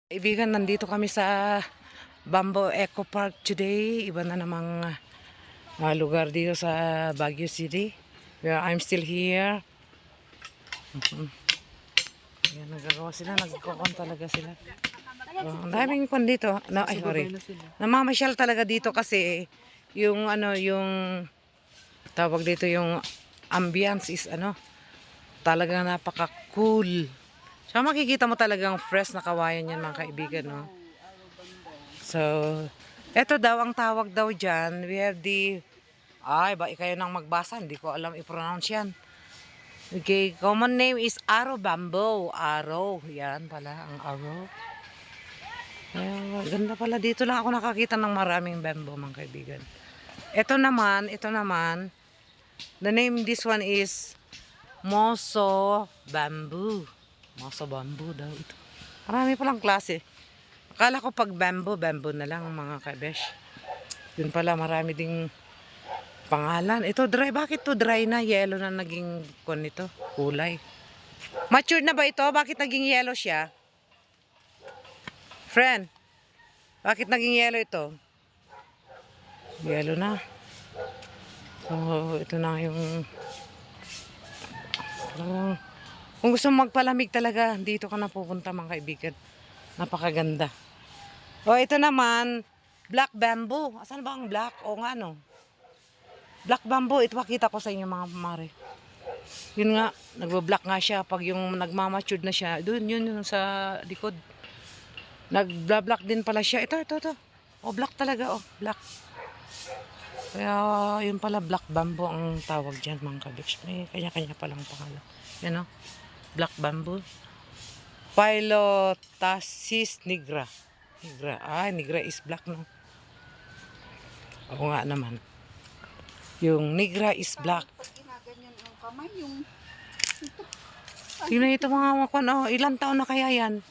Kaibigan, nandito kami sa Bamboo Eco Park today. Iba na namang lugar dito sa Baguio City. Where I'm still here. Ayan, nagagawa sila. Nagkukon talaga sila. Ang daming kon dito. No, ay, sorry. Namamasyal talaga dito kasi yung yung tawag dito yung ambience is talagang napaka-cool. So makikita mo talagang fresh na kawayan yan mga kaibigan, no? So, eto daw ang tawag daw dyan. We have the, ba kayo nang magbasa, hindi ko alam i-pronounce yan. Okay, common name is Arrow Bamboo. Arrow, yan pala ang arrow. Ganda pala, dito lang ako nakakita ng maraming bamboo mga kaibigan. Ito naman, the name this one is Moso Bamboo. Moso Bamboo daw ito. Marami palang klase. Akala ko pag bamboo na lang mga kabesh. Yun pala, marami ding pangalan. Ito dry. Bakit to dry na? Yellow na naging nito, kulay. Mature na ba ito? Bakit naging yellow siya? Friend, bakit naging yellow ito? Yellow na. So, ito na yung kung gusto mong magpalamig talaga, dito ka na pupunta mga kaibigan. Napakaganda. O, ito naman, black bamboo. Asan ba ang black? O nga, no? Black bamboo. Ito pakita ko sa inyo mga pamare. Yun nga, nagbo-black nga siya. Pag yung nagmamatured na siya, doon, yun sa likod. Nag-black din pala siya. Ito. O, black talaga, o. Black. Kaya, yun pala, black bamboo ang tawag dyan, mga kabits. May kanya-kanya palang pangalan. Yan, o. Black bamboo. Phyllotasis nigra. Nigra is black, no? Oo nga naman. Yung nigra is black. Tingnan ito mga makon. Oh, ilang taon na kaya yan?